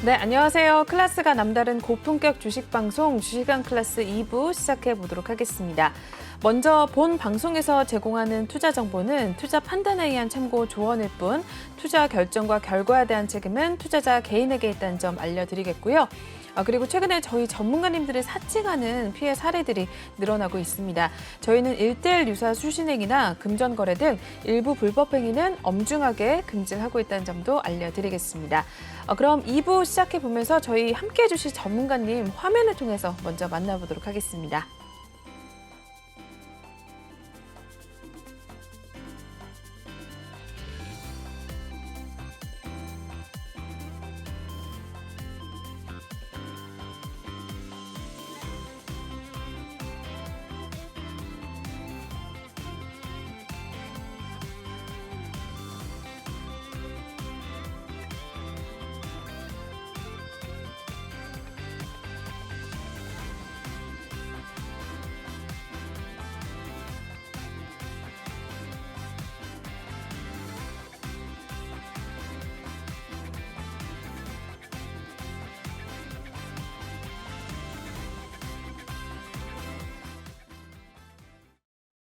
네, 안녕하세요. 클래스가 남다른 고품격 주식 방송 주식왕 클래스 2부 시작해 보도록 하겠습니다. 먼저 본 방송에서 제공하는 투자 정보는 투자 판단에 의한 참고 조언일 뿐 투자 결정과 결과에 대한 책임은 투자자 개인에게 있다는 점 알려드리겠고요. 그리고 최근에 저희 전문가님들이 사칭하는 피해 사례들이 늘어나고 있습니다. 저희는 1:1 유사 수신행위나 금전거래 등 일부 불법 행위는 엄중하게 금지하고 있다는 점도 알려드리겠습니다. 그럼 2부 시작해보면서 저희 함께해 주실 전문가님 화면을 통해서 먼저 만나보도록 하겠습니다.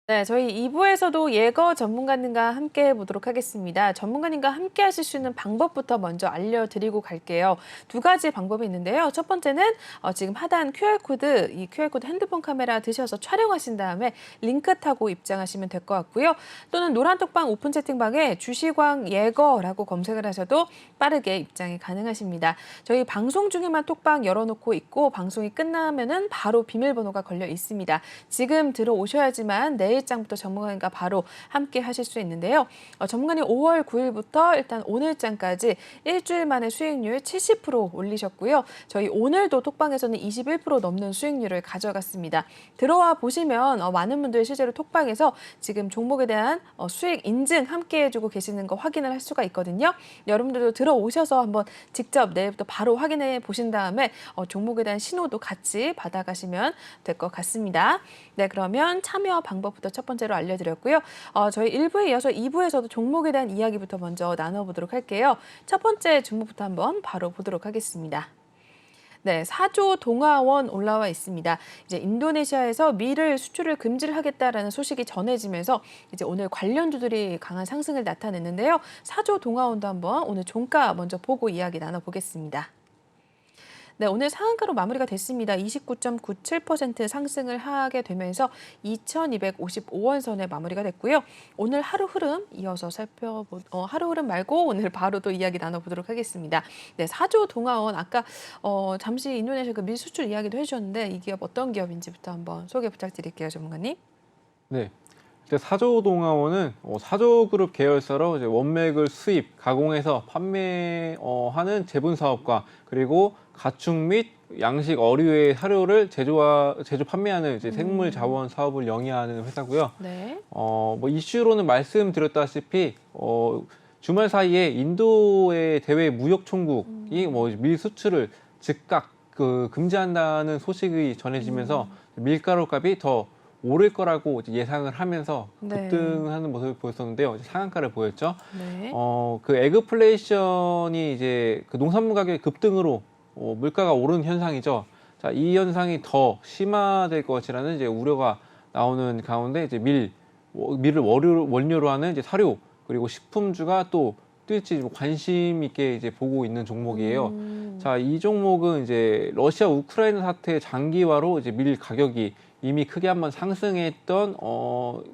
네, 저희 2부에서도 예거 전문가님과 함께 해보도록 하겠습니다. 전문가님과 함께 하실 수 있는 방법부터 먼저 알려드리고 갈게요. 두 가지 방법이 있는데요. 첫 번째는 지금 하단 QR코드, 이 QR코드 핸드폰 카메라 드셔서 촬영하신 다음에 링크 타고 입장하시면 될 것 같고요. 또는 노란톡방 오픈 채팅방에 주식왕 예거라고 검색을 하셔도 빠르게 입장이 가능하십니다. 저희 방송 중에만 톡방 열어놓고 있고 방송이 끝나면은 바로 비밀번호가 걸려 있습니다. 지금 들어오셔야지만 내일장부터 전문가님과 바로 함께 하실 수 있는데요. 전문가님 5월 9일부터 일단 오늘장까지 일주일 만에 수익률 70% 올리셨고요. 저희 오늘도 톡방에서는 21% 넘는 수익률을 가져갔습니다. 들어와 보시면 많은 분들 실제로 톡방에서 지금 종목에 대한 수익 인증 함께 해주고 계시는 거 확인을 할 수가 있거든요. 여러분들도 들어오셔서 한번 직접 내일부터 바로 확인해 보신 다음에 종목에 대한 신호도 같이 받아가시면 될 것 같습니다. 네, 그러면 참여 방법부터 첫 번째로 알려드렸고요. 저희 1부에 이어서 2부에서도 종목에 대한 이야기부터 먼저 나눠보도록 할게요. 첫 번째 종목부터 한번 바로 보도록 하겠습니다. 네, 4조 동아원 올라와 있습니다. 이제 인도네시아에서 밀을 수출을 금지를 하겠다라는 소식이 전해지면서 이제 오늘 관련주들이 강한 상승을 나타냈는데요. 4조 동아원도 한번 오늘 종가 먼저 보고 이야기 나눠보겠습니다. 네, 오늘 상한가로 마무리가 됐습니다. 29.97% 상승을 하게 되면서 2,255원 선에 마무리가 됐고요. 오늘 하루 흐름 이어서 하루 흐름 말고 오늘 바로 또 이야기 나눠보도록 하겠습니다. 네, 4조 동아원 아까 잠시 인도네시아 그 밀 수출 이야기도 해주셨는데 이 기업 어떤 기업인지부터 한번 소개 부탁드릴게요, 전문가님. 네. 사조동아원은 사조그룹 계열사로 이제 원맥을 수입, 가공해서 판매하는 제분 사업과 그리고 가축 및 양식 어류의 사료를 제조 판매하는 이제 생물 자원 사업을 영위하는 회사고요. 네. 뭐 이슈로는 말씀드렸다시피 주말 사이에 인도의 대외 무역 총국이 뭐 밀 수출을 즉각 금지한다는 소식이 전해지면서 밀가루 값이 더 오를 거라고 이제 예상을 하면서 네. 급등하는 모습을 보였었는데요. 상한가를 보였죠. 네. 그 에그플레이션이 이제 그 농산물 가격의 급등으로 물가가 오르는 현상이죠. 자, 이 현상이 더 심화될 것이라는 이제 우려가 나오는 가운데 이제 밀을 원료로 하는 이제 사료 그리고 식품주가 또 뛸지 관심 있게 이제 보고 있는 종목이에요. 자, 이 종목은 이제 러시아 우크라이나 사태 장기화로 이제 밀 가격이 이미 크게 한번 상승했던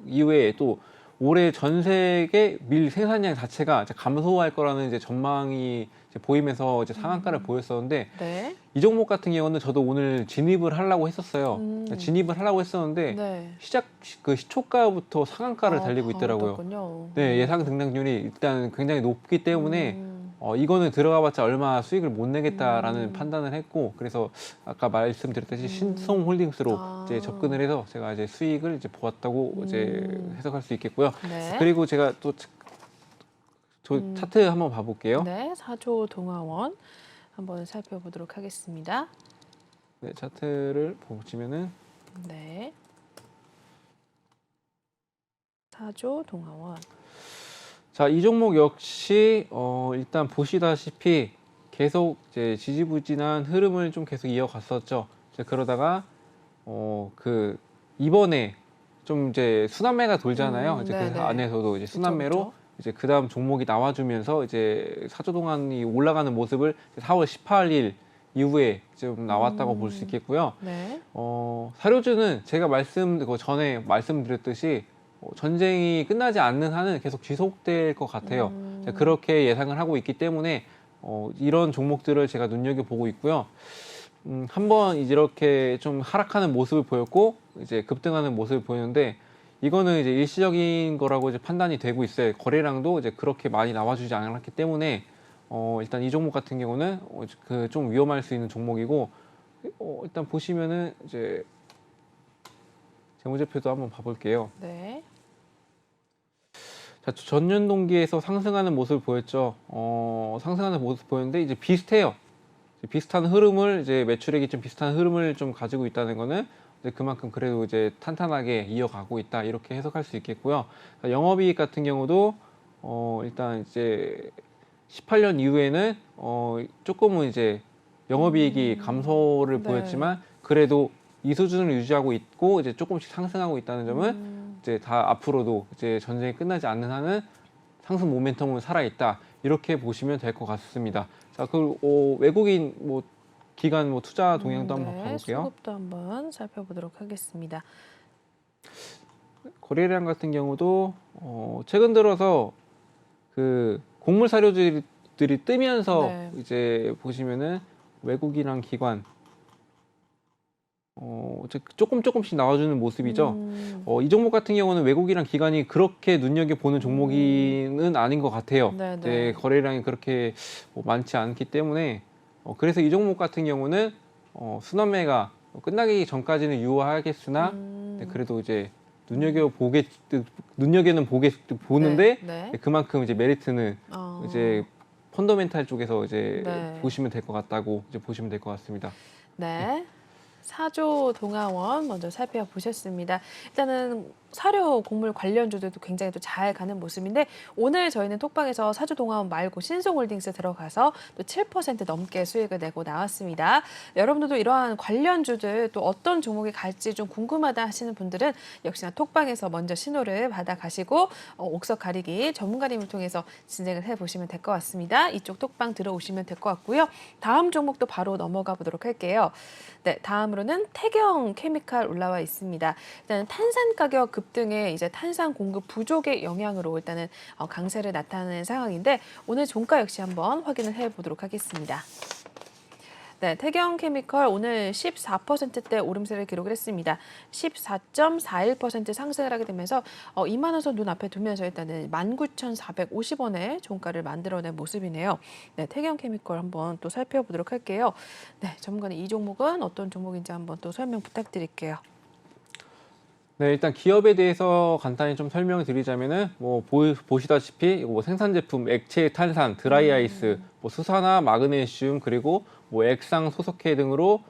이후에 또 올해 전 세계 밀 생산량 자체가 이제 감소할 거라는 이제 전망이 이제 보이면서 이제 상한가를 보였었는데 네. 이 종목 같은 경우는 저도 오늘 진입을 하려고 했었어요. 진입을 하려고 했었는데 네. 시초가부터 상한가를 달리고 있더라고요. 그렇군요. 네, 예상 등락률이 일단 굉장히 높기 때문에 이거는 들어가봤자 얼마 수익을 못 내겠다라는 판단을 했고, 그래서 아까 말씀드렸듯이 신성홀딩스로 이제 접근을 해서 제가 이제 수익을 이제 보았다고 이제 해석할 수 있겠고요. 네. 그리고 제가 또 차트 한번 봐볼게요. 네, 4조 동아원 한번 살펴보도록 하겠습니다. 네, 차트를 보시면은 네. 4조 동아원. 자, 이 종목 역시 일단 보시다시피 계속 이제 지지부진한 흐름을 좀 계속 이어갔었죠. 이제 그러다가 그 이번에 좀 이제 순환매가 돌잖아요. 이제 네네. 그 안에서도 이제 그쵸, 순환매로 그쵸. 이제 그다음 종목이 나와주면서 이제 사조동환이 올라가는 모습을 4월 18일 이후에 좀 나왔다고 볼 수 있겠고요. 네. 사료주는 제가 그 전에 말씀드렸듯이 전쟁이 끝나지 않는 한은 계속 지속될 것 같아요. 그렇게 예상을 하고 있기 때문에 이런 종목들을 제가 눈여겨보고 있고요. 한번 이렇게 좀 하락하는 모습을 보였고 이제 급등하는 모습을 보였는데 이거는 이제 일시적인 거라고 이제 판단이 되고 있어요. 거래량도 이제 그렇게 많이 나와주지 않았기 때문에 일단 이 종목 같은 경우는 그 좀 위험할 수 있는 종목이고 일단 보시면은 이제 재무제표도 한번 봐볼게요. 네. 자, 전년 동기에서 상승하는 모습을 보였죠. 상승하는 모습 보였는데 이제 비슷해요. 이제 비슷한 흐름을 이제 매출액이 좀 비슷한 흐름을 좀 가지고 있다는 거는 이제 그만큼 그래도 이제 탄탄하게 이어가고 있다 이렇게 해석할 수 있겠고요. 영업이익 같은 경우도 일단 이제 18년 이후에는 조금은 이제 영업이익이 감소를 네. 보였지만 그래도 이 수준을 유지하고 있고 이제 조금씩 상승하고 있다는 점은 이제 다 앞으로도 이제 전쟁이 끝나지 않는 한은 상승 모멘텀은 살아 있다 이렇게 보시면 될 것 같습니다. 자, 그리고 외국인 뭐 기관 뭐 투자 동향도 한번 네. 봐볼게요. 수급도 한번 살펴보도록 하겠습니다. 거래량 같은 경우도 최근 들어서 그 곡물 사료들이 뜨면서 네. 이제 보시면은 외국이랑 기관 이제 조금씩 나와주는 모습이죠. 이 종목 같은 경우는 외국이랑 기관이 그렇게 눈여겨 보는 종목이는 아닌 것 같아요. 네네. 이제 거래량이 그렇게 많지 않기 때문에 그래서 이 종목 같은 경우는 순환매가 끝나기 전까지는 유효하겠으나 네, 그래도 이제 눈여겨는 보는데 네. 네, 그만큼 이제 메리트는 이제 펀더멘탈 쪽에서 이제 네. 보시면 될 것 같다고 이제 보시면 될 것 같습니다. 네. 사조 동아원 먼저 살펴보셨습니다. 일단은 사료 곡물 관련주들도 굉장히 또 잘 가는 모습인데 오늘 저희는 톡방에서 사조 동아원 말고 신송홀딩스 들어가서 또 7% 넘게 수익을 내고 나왔습니다. 여러분들도 이러한 관련주들 또 어떤 종목이 갈지 좀 궁금하다 하시는 분들은 역시나 톡방에서 먼저 신호를 받아가시고 옥석 가리기 전문가님을 통해서 진행을 해보시면 될 것 같습니다. 이쪽 톡방 들어오시면 될 것 같고요. 다음 종목도 바로 넘어가 보도록 할게요. 네, 다음으로는 태경 케미칼 올라와 있습니다. 일단은 탄산 가격 급등에 이제 탄산 공급 부족의 영향으로 일단은 강세를 나타내는 상황인데 오늘 종가 역시 한번 확인을 해보도록 하겠습니다. 네, 태경 케미컬 오늘 14%대 오름세를 기록을 했습니다. 14.41% 상승을 하게 되면서 2만 원 선 눈앞에 두면서 일단은 19,450원의 종가를 만들어낸 모습이네요. 네, 태경 케미컬 한번 또 살펴보도록 할게요. 네, 전문가님 이 종목은 어떤 종목인지 한번 또 설명 부탁드릴게요. 네, 일단 기업에 대해서 간단히 좀 설명을 드리자면은 뭐 보시다시피 뭐 생산 제품 액체 탄산, 드라이 아이스, 뭐 수산화, 마그네슘 그리고 뭐 액상 소석해 등으로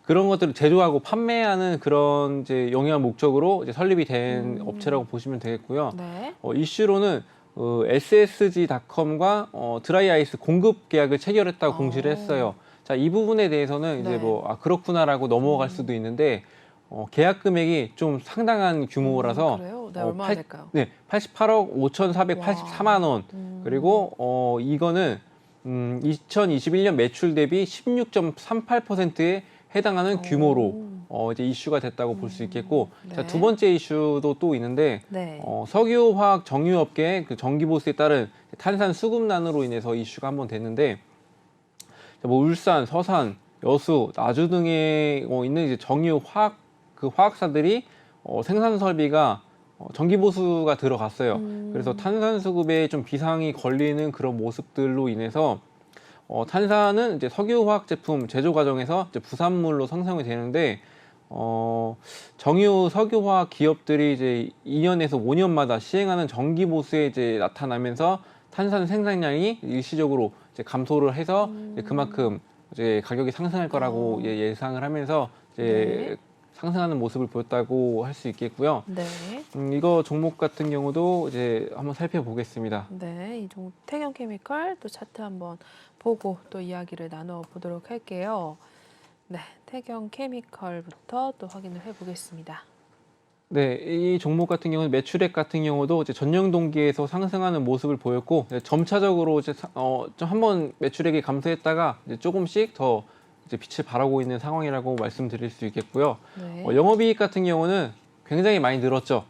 그런 것들을 제조하고 판매하는 그런 이제 영위한 목적으로 이제 설립이 된 업체라고 보시면 되겠고요. 네. 이슈로는 SSG닷컴과 드라이 아이스 공급 계약을 체결했다고 공지를 했어요. 자, 이 부분에 대해서는 이제 네. 뭐 그렇구나라고 넘어갈 수도 있는데 계약 금액이 좀 상당한 규모라서 그래요? 네, 얼마나 될까요? 네, 88억 5,484만 원. 그리고 이거는 2021년 매출 대비 16.38%에 해당하는 규모로 이제 이슈가 됐다고 볼 수 있겠고, 네. 자, 두 번째 이슈도 또 있는데 네. 석유화학 정유업계의 그 정기보수에 따른 탄산 수급난으로 인해서 이슈가 한번 됐는데, 뭐 울산, 서산, 여수, 나주 등에 있는 이제 정유 화학 그 화학사들이 생산 설비가 정기 보수가 들어갔어요. 그래서 탄산 수급에 좀 비상이 걸리는 그런 모습들로 인해서 탄산은 이제 석유 화학 제품 제조 과정에서 이제 부산물로 생성이 되는데 정유 석유 화학 기업들이 이제 2년에서 5년마다 시행하는 정기 보수에 이제 나타나면서 탄산 생산량이 일시적으로 이제 감소를 해서 이제 그만큼 이제 가격이 상승할 거라고 예상을 하면서 이제 상승하는 모습을 보였다고 할 수 있겠고요. 네. 이거 종목 같은 경우도 이제 한번 살펴보겠습니다. 네, 이 종목 태경케미컬 또 차트 한번 보고 또 이야기를 나눠보도록 할게요. 네, 태경케미컬부터 또 확인을 해보겠습니다. 네, 이 종목 같은 경우는 매출액 같은 경우도 이제 전년 동기에서 상승하는 모습을 보였고 점차적으로 이제 좀 한번 매출액이 감소했다가 이제 조금씩 더 이제 빛을 발하고 있는 상황이라고 말씀드릴 수 있겠고요. 네. 영업이익 같은 경우는 굉장히 많이 늘었죠.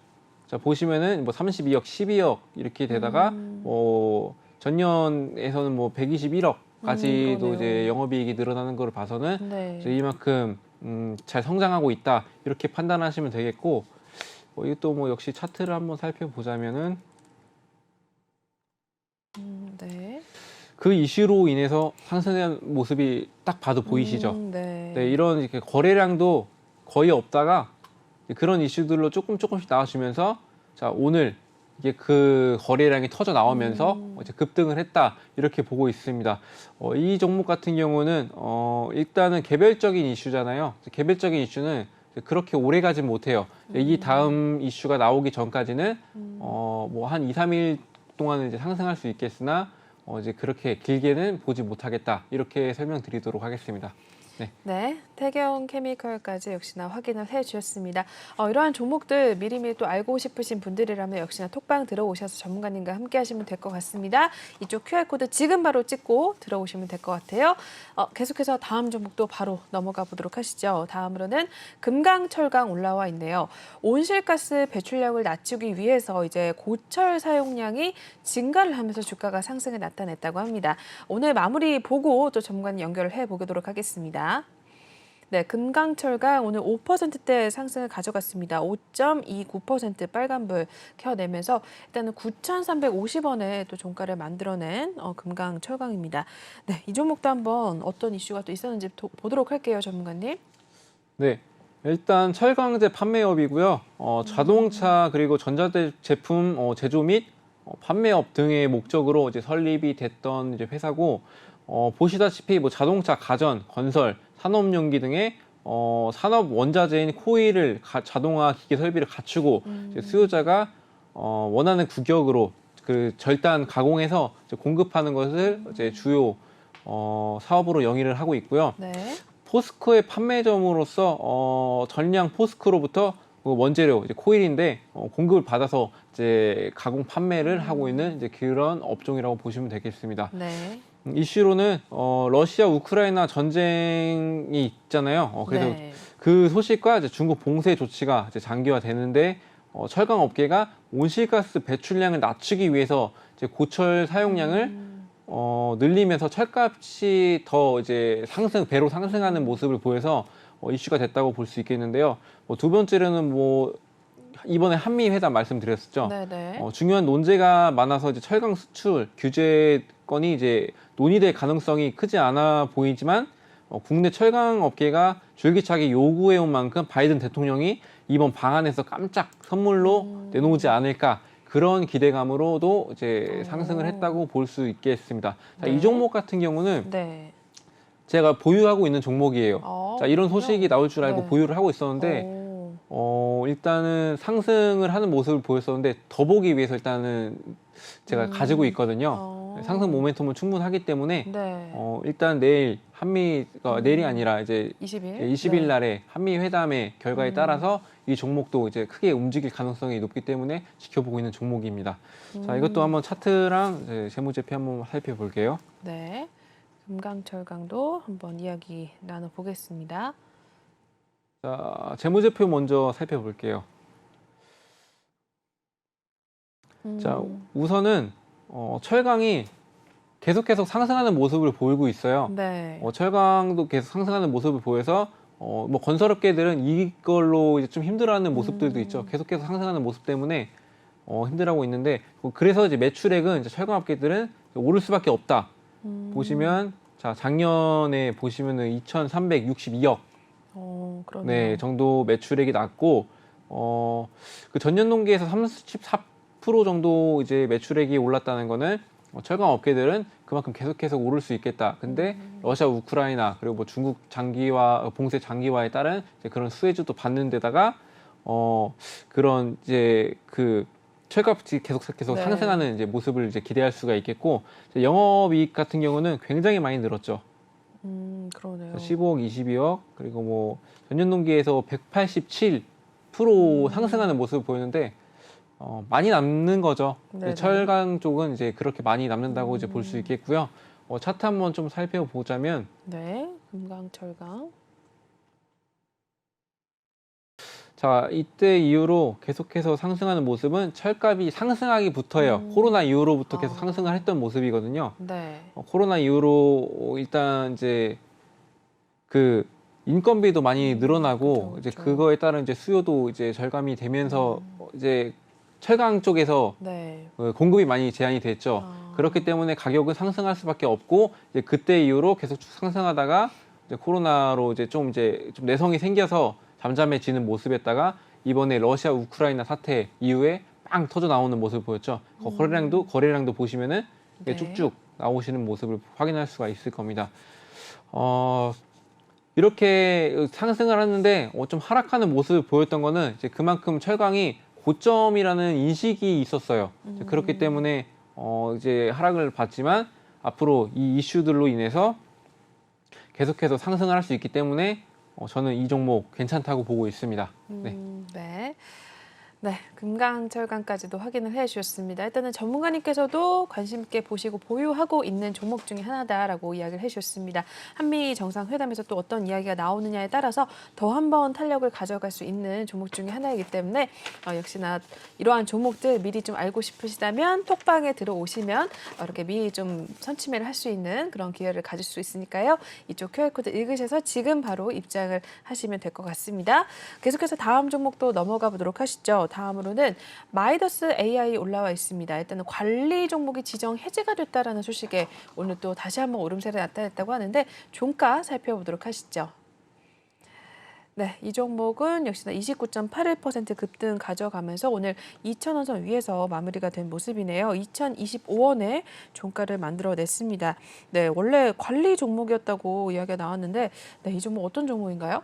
자, 보시면은 뭐 32억, 12억 이렇게 되다가 전년에서는 뭐 121억까지도 그러네요. 이제 영업이익이 늘어나는 걸 봐서는 네. 이제 이만큼 잘 성장하고 있다 이렇게 판단하시면 되겠고 이것도 뭐 역시 차트를 한번 살펴보자면은 네. 그 이슈로 인해서 상승한 모습이 딱 봐도 보이시죠? 네. 네, 이런 이렇게 거래량도 거의 없다가 그런 이슈들로 조금씩 나와주면서 자 오늘 이게 그 거래량이 터져 나오면서 이제 급등을 했다 이렇게 보고 있습니다. 이 종목 같은 경우는 일단은 개별적인 이슈잖아요. 개별적인 이슈는 그렇게 오래 가진 못해요. 이 다음 이슈가 나오기 전까지는 뭐 한 2, 3일 동안은 이제 상승할 수 있겠으나 이제 그렇게 길게는 보지 못하겠다 이렇게 설명드리도록 하겠습니다. 네, 태경케미컬까지 역시나 확인을 해주셨습니다. 이러한 종목들 미리미리 또 알고 싶으신 분들이라면 역시나 톡방 들어오셔서 전문가님과 함께 하시면 될 것 같습니다. 이쪽 QR코드 지금 바로 찍고 들어오시면 될 것 같아요. 계속해서 다음 종목도 바로 넘어가 보도록 하시죠. 다음으로는 금강철강 올라와 있네요. 온실가스 배출량을 낮추기 위해서 이제 고철 사용량이 증가를 하면서 주가가 상승을 나타냈다고 합니다. 오늘 마무리 보고 또 전문가님 연결을 해보도록 하겠습니다. 네, 금강철강 오늘 5%대 상승을 가져갔습니다. 5.29% 빨간불 켜내면서 일단은 9,350원에 또 종가를 만들어낸 금강철강입니다. 네, 이 종목도 한번 어떤 이슈가 또 있었는지 보도록 할게요, 전문가님. 네, 일단 철강제 판매업이고요. 자동차 그리고 전자제품 제조 및 판매업 등의 목적으로 이제 설립이 됐던 이제 회사고 보시다시피 뭐 자동차, 가전, 건설, 산업용기 등의 산업 원자재인 코일을 자동화 기계 설비를 갖추고 이제 수요자가 원하는 구격으로 그 절단 가공해서 이제 공급하는 것을 이제 주요 사업으로 영위를 하고 있고요. 네. 포스코의 판매점으로서 전량 포스코로부터 그 원재료 이제 코일인데 공급을 받아서 이제 가공 판매를 하고 있는 이제 그런 업종이라고 보시면 되겠습니다. 네. 이슈로는 러시아 우크라이나 전쟁이 있잖아요. 그래서 네. 그 소식과 이제 중국 봉쇄 조치가 이제 장기화되는데 철강 업계가 온실가스 배출량을 낮추기 위해서 이제 고철 사용량을 늘리면서 철값이 더 이제 배로 상승하는 모습을 보여서 이슈가 됐다고 볼 수 있겠는데요. 두 번째로는 뭐 이번에 한미 회담 말씀드렸었죠. 네네. 중요한 논제가 많아서 이제 철강 수출 규제건이 이제 논의될 가능성이 크지 않아 보이지만 국내 철강 업계가 줄기차게 요구해온 만큼 바이든 대통령이 이번 방안에서 깜짝 선물로 내놓지 않을까 그런 기대감으로도 이제 상승을 했다고 볼 수 있겠습니다. 자, 네. 이 종목 같은 경우는 네. 제가 보유하고 있는 종목이에요. 자, 이런 소식이 나올 줄 알고 네. 보유를 하고 있었는데 일단은 상승을 하는 모습을 보였었는데 더 보기 위해서 일단은 제가 가지고 있거든요. 상승 모멘텀은 충분하기 때문에 네. 일단 내일 한미가 내일이 아니라 이제 20일. 20일 날에 한미 회담의 결과에 따라서 이 종목도 이제 크게 움직일 가능성이 높기 때문에 지켜보고 있는 종목입니다. 자, 이것도 한번 차트랑 이제 재무제표 한번 살펴볼게요. 네. 금강철강도 한번 이야기 나눠보겠습니다. 자, 재무제표 먼저 살펴볼게요. 자, 우선은 철강이 계속 상승하는 모습을 보이고 있어요. 네. 철강도 계속 상승하는 모습을 보여서 뭐 건설업계들은 이걸로 이제 좀 힘들어하는 모습들도 있죠. 계속해서 상승하는 모습 때문에 힘들어하고 있는데 그래서 이제 매출액은 이제 철강업계들은 오를 수밖에 없다. 보시면 자 작년에 보시면은 2,362억 그러네요. 네 정도 매출액이 났고 그 전년 동기에서 34% 정도 이제 매출액이 올랐다는 거는 철강 업계들은 그만큼 계속해서 오를 수 있겠다. 근데 러시아, 우크라이나 그리고 뭐 중국 장기화, 봉쇄 장기화에 따른 이제 그런 수혜주도 받는 데다가 그런 이제 그 철값이 계속 네. 상승하는 이제 모습을 이제 기대할 수가 있겠고, 영업이익 같은 경우는 굉장히 많이 늘었죠. 그러네요. 15억, 22억, 그리고 뭐 전년 동기에서 187% 상승하는 모습을 보이는데 많이 남는 거죠. 네네. 철강 쪽은 이제 그렇게 많이 남는다고 이제 볼 수 있겠고요. 차트 한번 좀 살펴보자면, 네, 금강철강. 자, 이때 이후로 계속해서 상승하는 모습은 철값이 상승하기부터예요. 코로나 이후로부터 계속 상승을 했던 모습이거든요. 네. 코로나 이후로 일단 이제 그 인건비도 많이 늘어나고, 그쵸, 이제 그쵸. 그거에 따른 이제 수요도 이제 절감이 되면서 이제 철강 쪽에서 네. 공급이 많이 제한이 됐죠. 아. 그렇기 때문에 가격은 상승할 수밖에 없고, 이제 그때 이후로 계속 쭉 상승하다가 이제 코로나로 이제 좀 내성이 생겨서 잠잠해지는 모습이었다가, 이번에 러시아 우크라이나 사태 이후에 빵 터져 나오는 모습을 보였죠. 거래량도 보시면은 이게 네. 쭉쭉 나오시는 모습을 확인할 수가 있을 겁니다. 이렇게 상승을 하는데 좀 하락하는 모습을 보였던 거는 이제 그만큼 철강이 고점이라는 인식이 있었어요. 그렇기 때문에 이제 하락을 받지만 앞으로 이 이슈들로 인해서 계속해서 상승을 할 수 있기 때문에 저는 이 종목 괜찮다고 보고 있습니다. 네. 네. 네, 금강철강까지도 확인을 해주셨습니다. 일단은 전문가님께서도 관심 있게 보시고 보유하고 있는 종목 중에 하나다라고 이야기를 해주셨습니다. 한미 정상회담에서 또 어떤 이야기가 나오느냐에 따라서 더 한 번 탄력을 가져갈 수 있는 종목 중에 하나이기 때문에 역시나 이러한 종목들 미리 좀 알고 싶으시다면 톡방에 들어오시면 이렇게 미리 좀 선취매를 할 수 있는 그런 기회를 가질 수 있으니까요. 이쪽 QR코드 읽으셔서 지금 바로 입장을 하시면 될 것 같습니다. 계속해서 다음 종목도 넘어가 보도록 하시죠. 다음으로는 마이더스 AI 올라와 있습니다. 일단은 관리 종목이 지정 해제가 됐다라는 소식에 오늘 또 다시 한번 오름세를 나타냈다고 하는데 종가 살펴보도록 하시죠. 네, 이 종목은 역시나 29.81% 급등 가져가면서 오늘 2,000원 선 위에서 마무리가 된 모습이네요. 2,025원에 종가를 만들어냈습니다. 네, 원래 관리 종목이었다고 이야기가 나왔는데 네, 이 종목 어떤 종목인가요?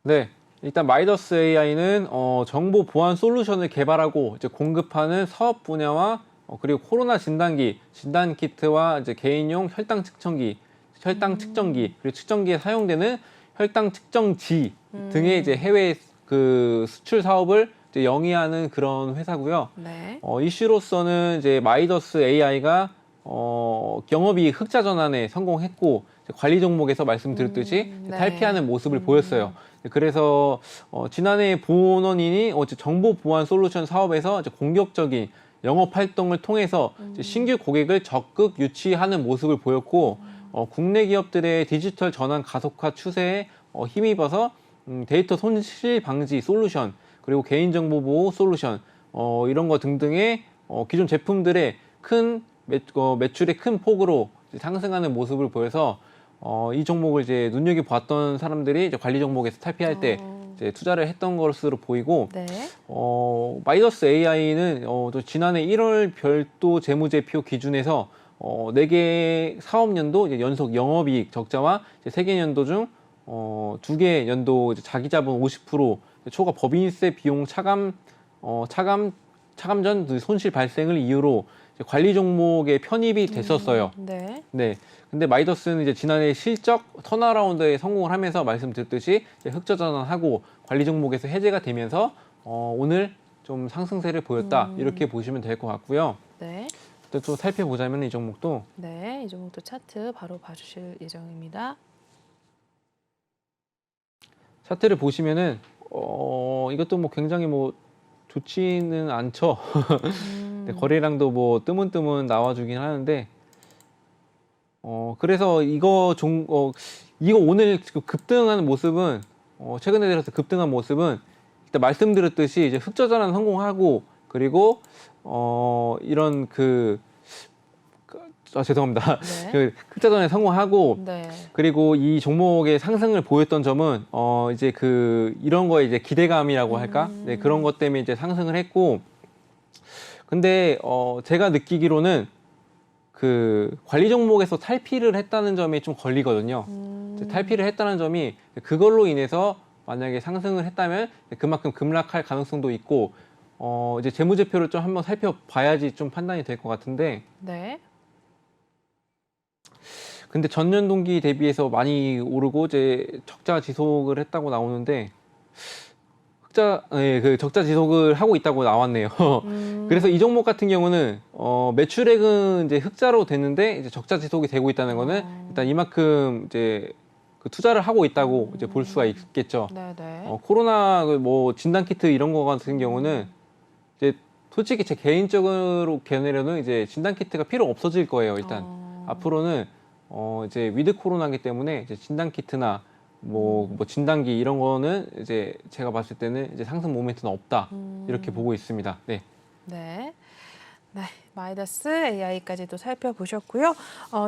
네. 일단 마이더스 AI는 정보 보안 솔루션을 개발하고 이제 공급하는 사업 분야와 그리고 코로나 진단 키트와 이제 개인용 혈당 측정기 그리고 측정기에 사용되는 혈당 측정지 등의 이제 해외 그 수출 사업을 이제 영위하는 그런 회사고요. 네. 이슈로서는 이제 마이더스 AI가 영업이익 흑자 전환에 성공했고, 관리 종목에서 말씀드렸듯이 네. 탈피하는 모습을 보였어요. 그래서 지난해 본원인이 정보 보안 솔루션 사업에서 이제 공격적인 영업 활동을 통해서 이제 신규 고객을 적극 유치하는 모습을 보였고, 국내 기업들의 디지털 전환 가속화 추세에 힘입어서 데이터 손실 방지 솔루션, 그리고 개인정보 보호 솔루션, 이런 거 등등의 기존 제품들의 큰 매출의 큰 폭으로 상승하는 모습을 보여서 이 종목을 이제 눈여겨봤던 사람들이 이제 관리 종목에서 탈피할 때 이제 투자를 했던 것으로 보이고, 네. 마이더스 AI는 또 지난해 1월 별도 재무제표 기준에서 4개 사업년도 이제 연속 영업이익 적자와 이제 3개 년도 중 2개 연도 이제 자기자본 50% 초과 법인세 비용 차감 전 손실 발생을 이유로 이제 관리 종목에 편입이 됐었어요. 네. 네. 근데 마이더스는 이제 지난해 실적 턴어라운드에 성공을 하면서 말씀드렸듯이 흑자 전환하고 관리 종목에서 해제가 되면서 오늘 좀 상승세를 보였다, 이렇게 보시면 될 것 같고요. 네. 또 살펴보자면 이 종목도 네, 이 종목도 차트 바로 봐주실 예정입니다. 차트를 보시면은 이것도 뭐 굉장히 뭐 좋지는 않죠. 네, 거래량도 뭐 뜨문뜨문 나와주긴 하는데 그래서 이거 오늘 급등하는 모습은 최근에 들어서 급등한 모습은 일단 말씀드렸듯이 이제 흑자 전환 성공하고, 그리고 이런 죄송합니다. 네. 흑자 전환에 성공하고, 네. 그리고 이 종목의 상승을 보였던 점은 이제 이런 거에 이제 기대감이라고 할까? 네, 그런 것 때문에 이제 상승을 했고, 근데 제가 느끼기로는 그 관리 종목에서 탈피를 했다는 점이 좀 걸리거든요. 이제 탈피를 했다는 점이 그걸로 인해서 만약에 상승을 했다면 그만큼 급락할 가능성도 있고 이제 재무제표를 좀 한번 살펴봐야지 좀 판단이 될 것 같은데 네. 근데 전년 동기 대비해서 많이 오르고 이제 적자 지속을 했다고 나오는데 그 적자 지속을 하고 있다고 나왔네요. 그래서 이 종목 같은 경우는 매출액은 이제 흑자로 됐는데 이제 적자 지속이 되고 있다는 거는 일단 이만큼 이제 그 투자를 하고 있다고 이제 볼 수가 있겠죠. 네네. 코로나 뭐 진단 키트 이런 거 같은 경우는 이제 솔직히 제 개인적으로 견해로는 이제 진단 키트가 필요 없어질 거예요. 일단 앞으로는 이제 위드 코로나기 때문에 이제 진단 키트나 뭐 진단기 이런 거는 이제 제가 봤을 때는 이제 상승 모멘트는 없다 이렇게 보고 있습니다. 네. 네. 네, 마이더스 AI까지도 살펴보셨고요.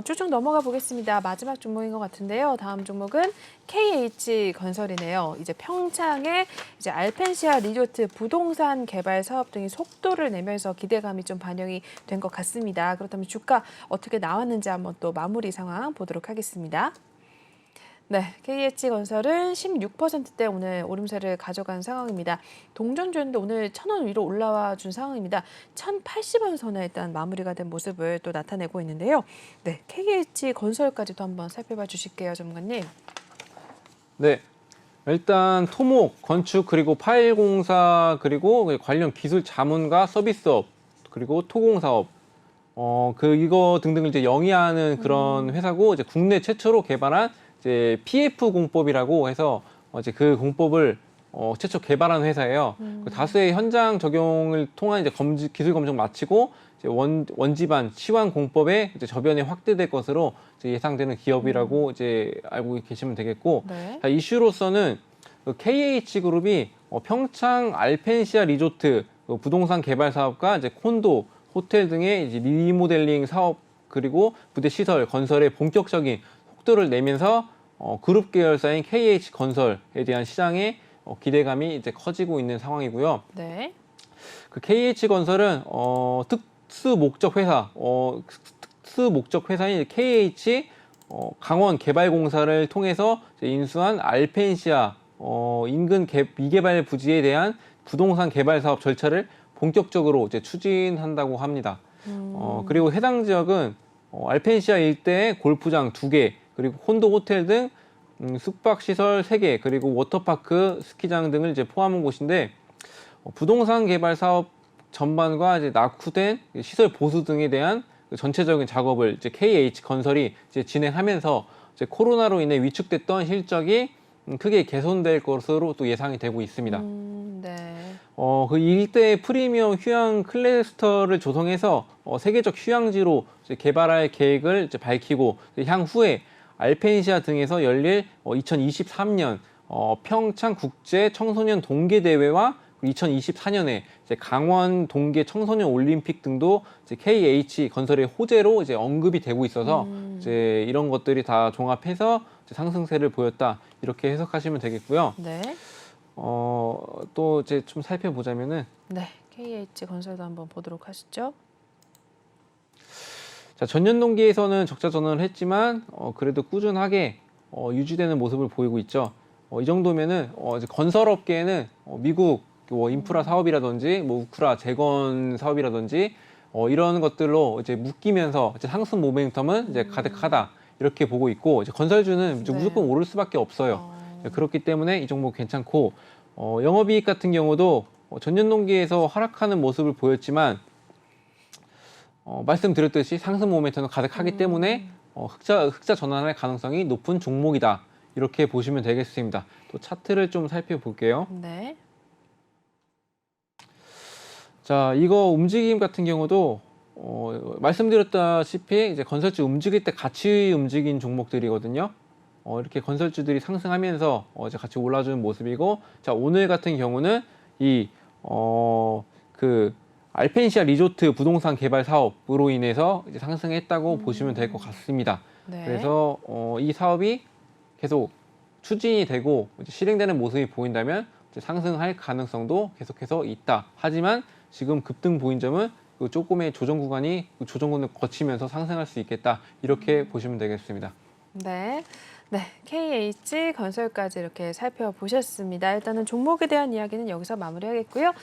쭉쭉 넘어가 보겠습니다. 마지막 종목인 것 같은데요. 다음 종목은 KH건설이네요. 이제 평창에 이제 알펜시아 리조트 부동산 개발 사업 등이 속도를 내면서 기대감이 좀 반영이 된 것 같습니다. 그렇다면 주가 어떻게 나왔는지 한번 또 마무리 상황 보도록 하겠습니다. 네, KH건설은 16%대 오늘 오름세를 가져간 상황입니다. 동전주였는데 오늘 1,000원 위로 올라와 준 상황입니다. 1,080원 선에 일단 마무리가 된 모습을 또 나타내고 있는데요. 네, KH건설까지도 한번 살펴봐 주실게요, 전문가님. 네. 일단 토목, 건축 그리고 파일 공사 그리고 관련 기술 자문과 서비스업 그리고 토공사업 이거 등등을 이제 영위하는 그런 회사고 이제 국내 최초로 개발한 이제 PF 공법이라고 해서 이제 그 공법을 최초 개발한 회사예요. 그 다수의 현장 적용을 통한 이제 기술 검증 마치고 이제 원집안 치환 공법의 이제 저변이 확대될 것으로 이제 예상되는 기업이라고 이제 알고 계시면 되겠고, 네. 자, 이슈로서는 그 KH그룹이 평창 알펜시아 리조트 그 부동산 개발 사업과 이제 콘도, 호텔 등의 이제 리모델링 사업 그리고 부대 시설 건설에 본격적인 속도를 내면서 그룹 계열사인 KH건설에 대한 시장의 기대감이 이제 커지고 있는 상황이고요. 네. 그 KH건설은 특수 목적 회사인 KH 강원 개발공사를 통해서 이제 인수한 알펜시아 인근 미개발 부지에 대한 부동산 개발 사업 절차를 본격적으로 이제 추진한다고 합니다. 그리고 해당 지역은 알펜시아 일대의 골프장 2개, 그리고 콘도 호텔 등 숙박시설 3개, 그리고 워터파크, 스키장 등을 이제 포함한 곳인데 부동산 개발 사업 전반과 이제 낙후된 시설 보수 등에 대한 전체적인 작업을 이제 KH건설이 이제 진행하면서 이제 코로나로 인해 위축됐던 실적이 크게 개선될 것으로 또 예상이 되고 있습니다. 네. 그 일대 프리미엄 휴양 클러스터를 조성해서 세계적 휴양지로 이제 개발할 계획을 이제 밝히고 향후에 알펜시아 등에서 열릴 2023년 평창 국제 청소년 동계 대회와 2024년에 이제 강원 동계 청소년 올림픽 등도 이제 KH 건설의 호재로 이제 언급이 되고 있어서 이제 이런 것들이 다 종합해서 이제 상승세를 보였다 이렇게 해석하시면 되겠고요. 네. 또 이제 좀 살펴보자면은 네. KH건설도 한번 보도록 하시죠. 자, 전년 동기에서는 적자 전환을 했지만 그래도 꾸준하게 유지되는 모습을 보이고 있죠. 이 정도면은 이제 건설업계에는 미국 뭐 인프라 사업이라든지 뭐 우크라 재건 사업이라든지 이런 것들로 이제 묶이면서 이제 상승 모멘텀은 이제 가득하다 이렇게 보고 있고 이제 건설주는 이제 네. 무조건 오를 수밖에 없어요. 그렇기 때문에 이 종목 괜찮고 영업이익 같은 경우도 전년 동기에서 하락하는 모습을 보였지만 말씀드렸듯이 상승 모멘텀은 가득하기 때문에 흑자 전환할 가능성이 높은 종목이다. 이렇게 보시면 되겠습니다. 또 차트를 좀 살펴볼게요. 네. 자, 이거 움직임 같은 경우도 말씀드렸다시피 이제 건설주 움직일 때 같이 움직인 종목들이거든요. 이렇게 건설주들이 상승하면서 이제 같이 올라주는 모습이고, 자, 오늘 같은 경우는 그 알펜시아 리조트 부동산 개발 사업으로 인해서 이제 상승했다고 보시면 될 것 같습니다. 네. 그래서 이 사업이 계속 추진이 되고 이제 실행되는 모습이 보인다면 이제 상승할 가능성도 계속해서 있다. 하지만 지금 급등 보인 점은 그 조금의 조정 구간이 그 조정권을 거치면서 상승할 수 있겠다. 이렇게 보시면 되겠습니다. 네. 네, KH건설까지 이렇게 살펴보셨습니다. 일단은 종목에 대한 이야기는 여기서 마무리하겠고요.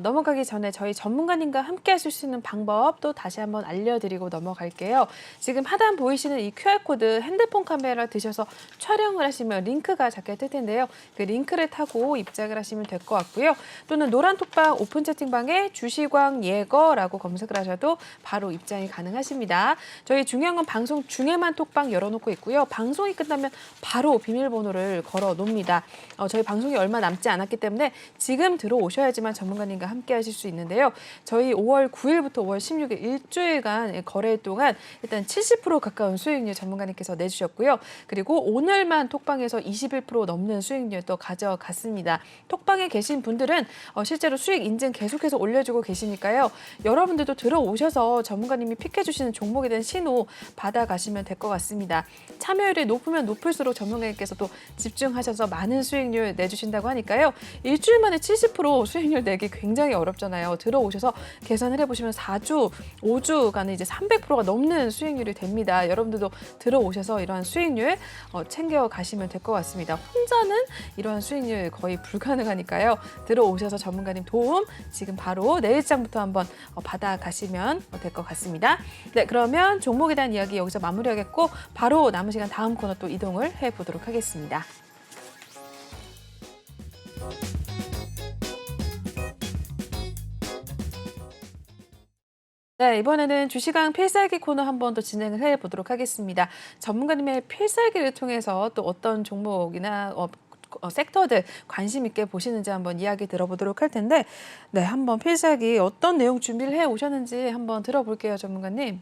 넘어가기 전에 저희 전문가님과 함께 하실 수 있는 방법 또 다시 한번 알려드리고 넘어갈게요. 지금 하단 보이시는 이 QR코드 핸드폰 카메라 드셔서 촬영을 하시면 링크가 잡게 뜰 텐데요. 그 링크를 타고 입장을 하시면 될 것 같고요. 또는 노란 톡방 오픈 채팅방에 주시광 예거라고 검색을 하셔도 바로 입장이 가능하십니다. 저희 중요한 건 방송 중에만 톡방 열어놓고 있고요. 방송이 끝나면 바로 비밀번호를 걸어 놓습니다. 저희 방송이 얼마 남지 않았기 때문에 지금 들어오셔야지만 전문가님과 함께 하실 수 있는데요. 저희 5월 9일부터 5월 16일 일주일간 거래 동안 일단 70% 가까운 수익률 전문가님께서 내주셨고요. 그리고 오늘만 톡방에서 21% 넘는 수익률 또 가져갔습니다. 톡방에 계신 분들은 실제로 수익 인증 계속해서 올려주고 계시니까요. 여러분들도 들어오셔서 전문가님이 픽해주시는 종목에 대한 신호 받아가시면 될 것 같습니다. 참여율이 높으면 높을수록 전문가님께서 또 집중하셔서 많은 수익률 내주신다고 하니까요. 일주일 만에 70% 수익률 내기 굉장히 어렵잖아요. 들어오셔서 계산을 해보시면 4주, 5주간은 이제 300%가 넘는 수익률이 됩니다. 여러분들도 들어오셔서 이러한 수익률 챙겨가시면 될 것 같습니다. 혼자는 이러한 수익률 거의 불가능하니까요. 들어오셔서 전문가님 도움 지금 바로 내일장부터 한번 받아가시면 될 것 같습니다. 네, 그러면 종목에 대한 이야기 여기서 마무리하겠고 바로 남은 시간 다음 코너 또 이동을 해보도록 하겠습니다. 네, 이번에는 주시강 필살기 코너 한 번 더 진행을 해보도록 하겠습니다. 전문가님의 필살기를 통해서 또 어떤 종목이나 섹터들 관심 있게 보시는지 한번 이야기 들어보도록 할 텐데, 네, 한번 필살기 어떤 내용 준비를 해 오셨는지 한번 들어볼게요, 전문가님.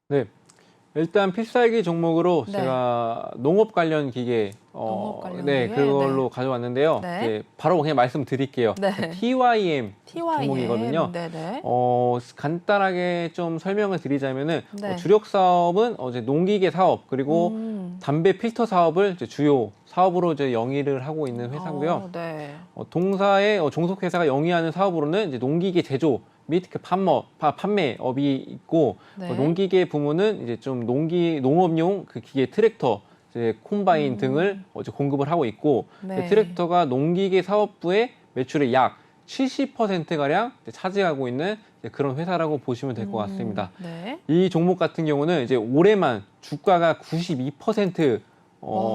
네. 일단 필살기 종목으로 네. 제가 농업 관련 기계 농업 관련 네, 기계? 그걸로 가져왔는데요. 네. 이제 바로 그냥 말씀드릴게요. 네. TYM TYM. 종목이거든요. 네네. 간단하게 좀 설명을 드리자면은 네. 주력 사업은 이제 농기계 사업 그리고 담배 필터 사업을 이제 주요 사업으로 이제 영위를 하고 있는 회사고요. 네. 동사의 종속 회사가 영위하는 사업으로는 이제 농기계 제조 및 그 판매업이 있고 네. 농기계 부문은 이제 좀 농업용 그 기계 트랙터, 이제 콤바인 등을 이제 공급을 하고 있고 네. 트랙터가 농기계 사업부의 매출의 약 70%가량 차지하고 있는 그런 회사라고 보시면 될 것 같습니다. 네. 이 종목 같은 경우는 이제 올해만 주가가 92%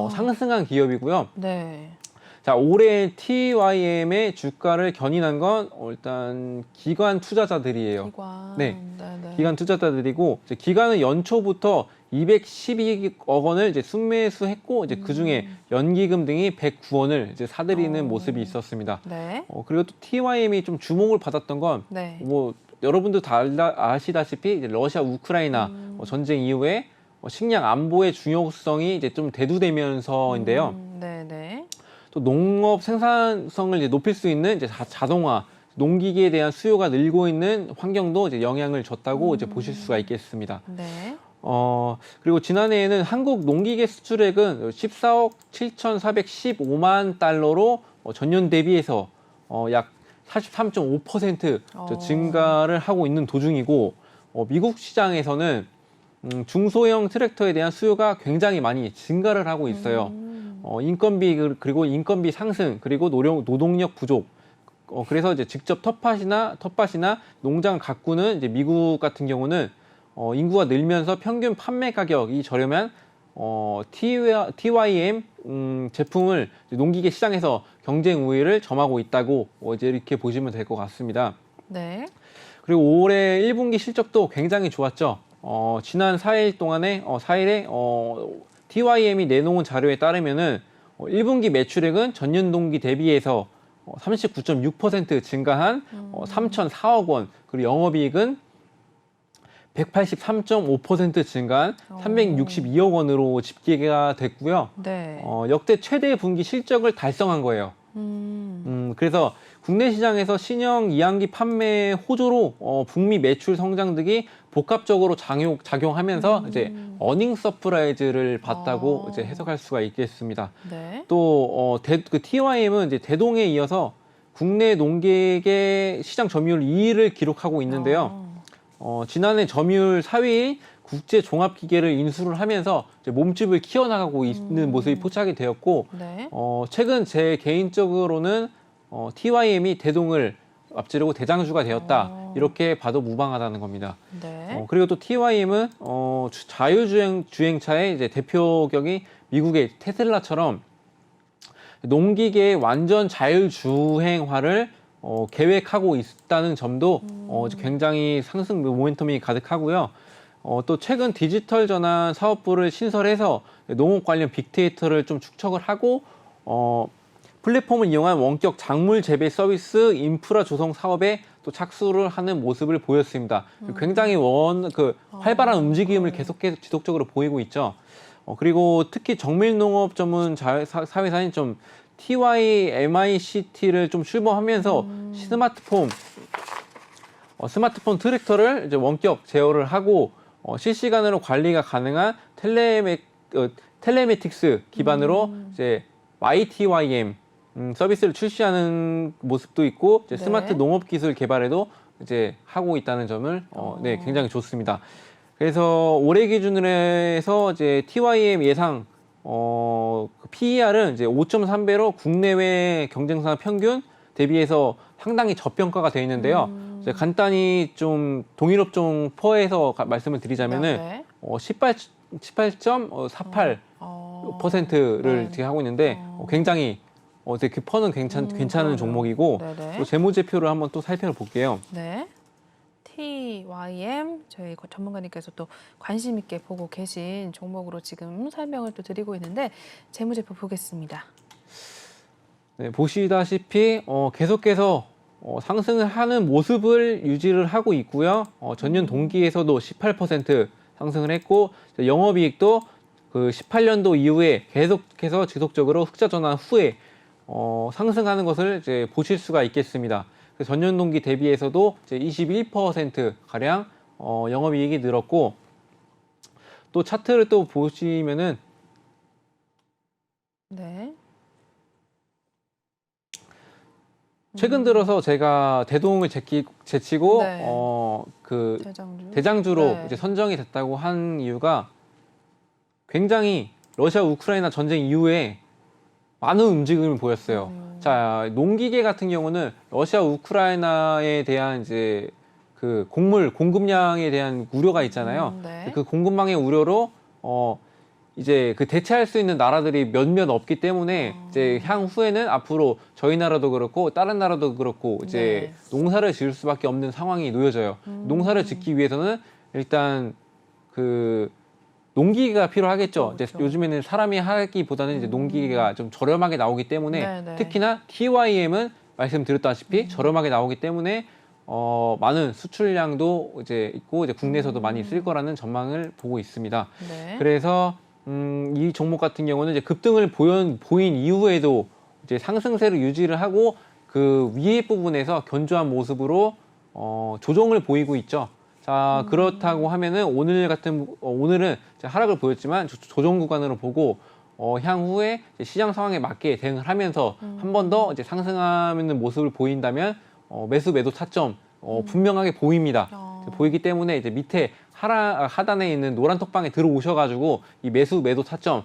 상승한 기업이고요. 네. 자, 올해 TYM의 주가를 견인한 건 일단 기관 투자자들이에요. 기관. 네. 네네. 기관 투자자들이고 이제 기관은 연초부터 212억 원을 이제 순매수했고 이제 그 중에 연기금 등이 109원을 이제 사들이는 모습이 있었습니다. 네. 그리고 또 TYM이 좀 주목을 받았던 건 네. 여러분도 다 아시다시피 이제 러시아 우크라이나 전쟁 이후에 식량 안보의 중요성이 이제 좀 대두되면서인데요. 네네. 또 농업 생산성을 이제 높일 수 있는 이제 자동화, 농기계에 대한 수요가 늘고 있는 환경도 이제 영향을 줬다고 이제 보실 수가 있겠습니다. 네. 그리고 지난해에는 한국 농기계 수출액은 14억 7,415만 달러로 전년 대비해서 약 43.5% 증가를 하고 있는 도중이고 미국 시장에서는 중소형 트랙터에 대한 수요가 굉장히 많이 증가를 하고 있어요. 인건비 그리고 인건비 상승 그리고 노동력 부족. 그래서 이제 직접 텃밭이나 농장 가꾸는 이제 미국 같은 경우는 인구가 늘면서 평균 판매 가격이 저렴한 TYM 제품을 농기계 시장에서 경쟁 우위를 점하고 있다고 이제 이렇게 보시면 될 것 같습니다. 네. 그리고 올해 1분기 실적도 굉장히 좋았죠. 지난 4일 동안에 4일에 TYM이 내놓은 자료에 따르면은 1분기 매출액은 전년 동기 대비해서 39.6% 증가한 3,004억 원, 그리고 영업이익은 183.5% 증가한 362억 원으로 집계가 됐고요. 네. 역대 최대 분기 실적을 달성한 거예요. 그래서 국내 시장에서 신형 이항기 판매 호조로 북미 매출 성장 등이 복합적으로 작용하면서 이제 어닝 서프라이즈를 봤다고 이제 해석할 수가 있겠습니다. 네. 또 그 TYM은 이제 대동에 이어서 국내 농객의 시장 점유율 2위를 기록하고 있는데요. 지난해 점유율 4위 국제 종합기계를 인수를 하면서 이제 몸집을 키워나가고 있는 모습이 포착이 되었고, 네. 최근 제 개인적으로는 TYM이 대동을 앞지르고 대장주가 되었다. 이렇게 봐도 무방하다는 겁니다. 네. 그리고 또 TYM은 주행차의 이제 대표격이 미국의 테슬라처럼 농기계의 완전 자율주행화를 계획하고 있다는 점도 굉장히 상승 모멘텀이 가득하고요. 또 최근 디지털 전환 사업부를 신설해서 농업 관련 빅데이터를 좀 축적을 하고 플랫폼을 이용한 원격 작물 재배 서비스 인프라 조성 사업에 또 착수를 하는 모습을 보였습니다. 굉장히 활발한 움직임을 계속해서 지속적으로 보이고 있죠. 그리고 특히 정밀농업 전문 사회사인 좀 TYMICT를 좀 출범하면서 스마트폰 트랙터를 이제 원격 제어를 하고 실시간으로 관리가 가능한 텔레메틱스 기반으로 이제 YTYM 서비스를 출시하는 모습도 있고 이제 네. 스마트 농업 기술 개발에도 이제 하고 있다는 점을 네, 굉장히 좋습니다. 그래서 올해 기준으로 해서 이제 TYM 예상 PER은 이제 5.3배로 국내외 경쟁사 평균 대비해서 상당히 저평가가 되어 있는데요. 이제 간단히 좀 동일업종 퍼에서 말씀을 드리자면은 네. 18.48%를 지금 하고 있는데 굉장히 그 퍼는 괜찮은 그러네요. 종목이고 네네. 또 재무제표를 한번 또 살펴볼게요. 네. TYM 저희 전문가님께서 또 관심 있게 보고 계신 종목으로 지금 설명을 또 드리고 있는데 재무제표 보겠습니다. 네, 보시다시피 계속해서 상승을 하는 모습을 유지를 하고 있고요. 전년 동기에서도 18% 상승을 했고 영업이익도 그 18년도 이후에 계속해서 지속적으로 흑자 전환 후에 상승하는 것을 이제 보실 수가 있겠습니다. 전년 동기 대비해서도 이제 21% 가량 영업이익이 늘었고 또 차트를 또 보시면은 네. 최근 들어서 제가 대동을 제치고 네. 그 대장주. 대장주로 네. 이제 선정이 됐다고 한 이유가 굉장히 러시아 우크라이나 전쟁 이후에 많은 움직임을 보였어요. 자, 농기계 같은 경우는 러시아 우크라이나에 대한 이제 그 곡물 공급량에 대한 우려가 있잖아요. 네. 그 공급망의 우려로 이제 그 대체할 수 있는 나라들이 몇몇 없기 때문에 이제 향후에는 앞으로 저희 나라도 그렇고 다른 나라도 그렇고 이제 네. 농사를 지을 수밖에 없는 상황이 놓여져요. 농사를 짓기 위해서는 일단 그 농기계가 필요하겠죠. 그렇죠. 이제 요즘에는 사람이 하기보다는 이제 농기계가 좀 저렴하게 나오기 때문에 네네. 특히나 TYM은 말씀드렸다시피 저렴하게 나오기 때문에 많은 수출량도 이제 있고 이제 국내에서도 많이 쓸 거라는 전망을 보고 있습니다. 네. 그래서 이 종목 같은 경우는 이제 급등을 보인 이후에도 이제 상승세를 유지를 하고 그 위에 부분에서 견조한 모습으로 조정을 보이고 있죠. 자, 그렇다고 하면은 오늘은 하락을 보였지만 조정 구간으로 보고 향후에 이제 시장 상황에 맞게 대응을 하면서 한 번 더 이제 상승하는 모습을 보인다면 매도 타점 분명하게 보입니다. 보이기 때문에 이제 밑에 하단에 있는 노란 톡방에 들어오셔가지고 이 매도 타점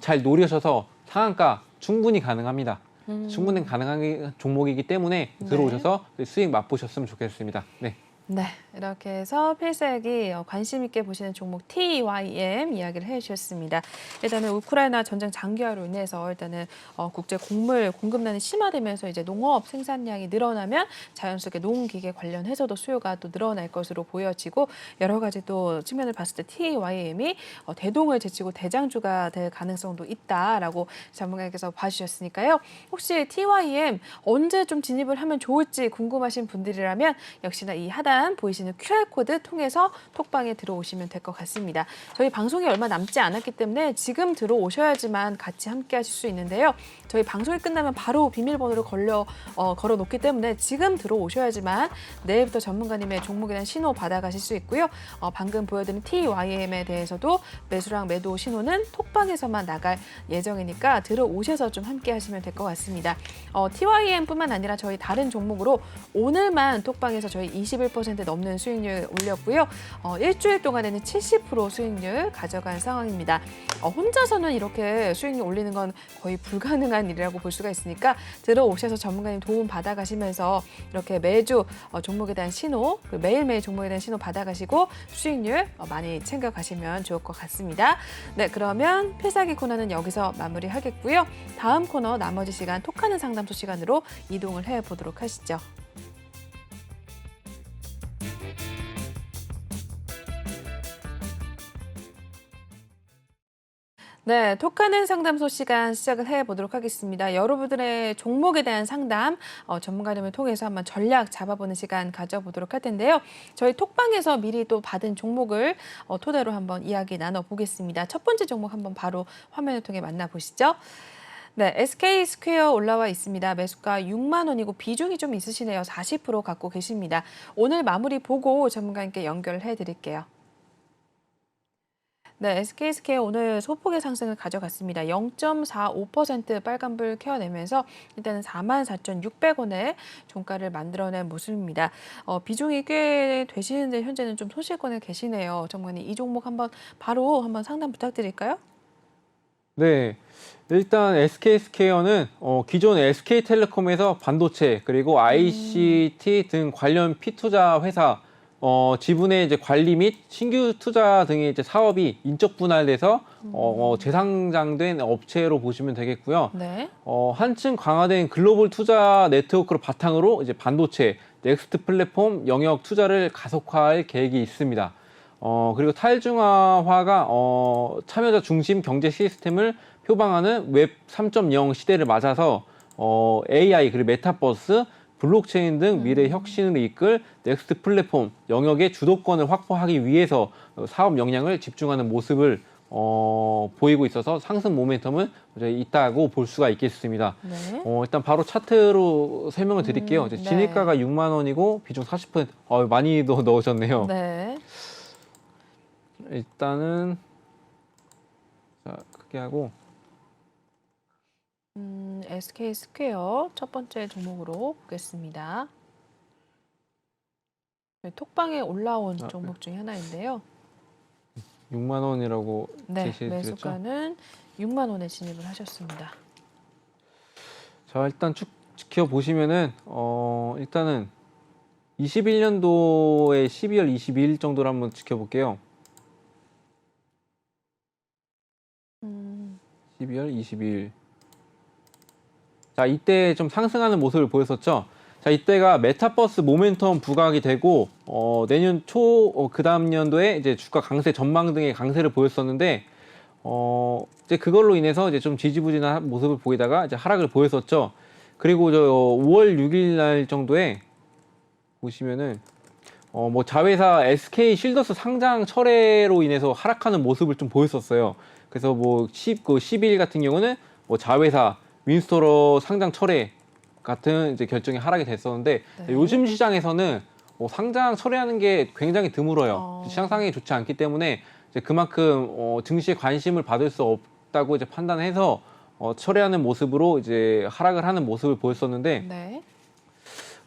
잘 노리셔서 상한가 충분히 가능합니다. 충분히 가능한 종목이기 때문에 들어오셔서 수익 맛보셨으면 좋겠습니다. 네. 네, 이렇게 해서 필살기 관심 있게 보시는 종목 TYM 이야기를 해주셨습니다. 일단은 우크라이나 전쟁 장기화로 인해서 일단은 국제 곡물 공급난이 심화되면서 이제 농업 생산량이 늘어나면 자연스럽게 농기계 관련해서도 수요가 또 늘어날 것으로 보여지고 여러 가지 또 측면을 봤을 때 TYM이 대동을 제치고 대장주가 될 가능성도 있다라고 전문가께서 봐주셨으니까요. 혹시 TYM 언제 좀 진입을 하면 좋을지 궁금하신 분들이라면 역시나 이 하단 하단 보이시는 QR코드 통해서 톡방에 들어오시면 될 것 같습니다. 저희 방송이 얼마 남지 않았기 때문에 지금 들어오셔야지만 같이 함께 하실 수 있는데요. 저희 방송이 끝나면 바로 비밀번호를 걸어놓기 때문에 지금 들어오셔야지만 내일부터 전문가님의 종목에 대한 신호 받아가실 수 있고요. 방금 보여드린 TYM에 대해서도 매수랑 매도 신호는 톡방에서만 나갈 예정이니까 들어오셔서 좀 함께 하시면 될 것 같습니다. TYM뿐만 아니라 저희 다른 종목으로 오늘만 톡방에서 저희 21% 넘는 수익률 올렸고요. 일주일 동안에는 70% 수익률 가져간 상황입니다. 혼자서는 이렇게 수익률 올리는 건 거의 불가능한 일이라고 볼 수가 있으니까 들어오셔서 전문가님 도움 받아가시면서 이렇게 매주 종목에 대한 신호, 매일매일 종목에 대한 신호 받아가시고 수익률 많이 챙겨가시면 좋을 것 같습니다. 네, 그러면 필살기 코너는 여기서 마무리하겠고요. 다음 코너 나머지 시간 톡하는 상담소 시간으로 이동을 해보도록 하시죠. 네, 톡하는 상담소 시간 시작을 해보도록 하겠습니다. 여러분들의 종목에 대한 상담, 전문가님을 통해서 한번 전략 잡아보는 시간 가져보도록 할 텐데요. 저희 톡방에서 미리 또 받은 종목을 토대로 한번 이야기 나눠보겠습니다. 첫 번째 종목 한번 바로 화면을 통해 만나보시죠. 네, SK 스퀘어 올라와 있습니다. 매수가 6만 원이고 비중이 좀 있으시네요. 40% 갖고 계십니다. 오늘 마무리 보고 전문가님께 연결을 해드릴게요. 네, SK스퀘어 오늘 소폭의 상승을 가져갔습니다. 0.45% 빨간불 켜내면서 일단은 44,600원의 종가를 만들어낸 모습입니다. 비중이 꽤 되시는데 현재는 좀 소실권에 계시네요. 정말님 이 종목 바로 한번 상담 부탁드릴까요? 네, 일단 SK스퀘어는 기존 SK텔레콤에서 반도체 그리고 ICT 등 관련 피투자 회사 지분의 이제 관리 및 신규 투자 등의 이제 사업이 인적 분할돼서 재상장된 업체로 보시면 되겠고요. 네. 한층 강화된 글로벌 투자 네트워크를 바탕으로 이제 반도체, 넥스트 플랫폼 영역 투자를 가속화할 계획이 있습니다. 그리고 탈중화화가 참여자 중심 경제 시스템을 표방하는 웹 3.0 시대를 맞아서 AI 그리고 메타버스, 블록체인 등 미래 혁신을 이끌 넥스트 플랫폼 영역의 주도권을 확보하기 위해서 사업 역량을 집중하는 모습을 보이고 있어서 상승 모멘텀은 있다고 볼 수가 있겠습니다. 네. 일단 바로 차트로 설명을 드릴게요. 이제 네. 진입가가 6만 원이고 비중 40%. 많이 넣으셨네요. 네. 일단은 자, 크게 하고 SK스퀘어 첫 번째 종목으로 보겠습니다. 네, 톡방에 올라온 종목 중에 하나인데요. 6만 원이라고 네, 제시해드렸죠. 매수가는 6만 원에 진입을 하셨습니다. 자, 일단 쭉 지켜보시면은 일단은 21년도에 12월 22일 정도로 한번 지켜볼게요. 12월 22일. 자, 이때 좀 상승하는 모습을 보였었죠. 자, 이때가 메타버스 모멘텀 부각이 되고 내년 초 그 다음 년도에 이제 주가 강세 전망 등의 강세를 보였었는데 이제 그걸로 인해서 이제 좀 지지부진한 모습을 보이다가 이제 하락을 보였었죠. 그리고 저 5월 6일 날 정도에 보시면은 뭐 자회사 SK 실더스 상장 철회로 인해서 하락하는 모습을 좀 보였었어요. 그래서 뭐 10일 같은 경우는 뭐 자회사 윈스토러 상장 철회 같은 이제 결정이 하락이 됐었는데 네. 요즘 시장에서는 상장 철회하는 게 굉장히 드물어요. 시장 상황이 좋지 않기 때문에 이제 그만큼 증시에 관심을 받을 수 없다고 이제 판단해서 철회하는 모습으로 이제 하락을 하는 모습을 보였었는데 네.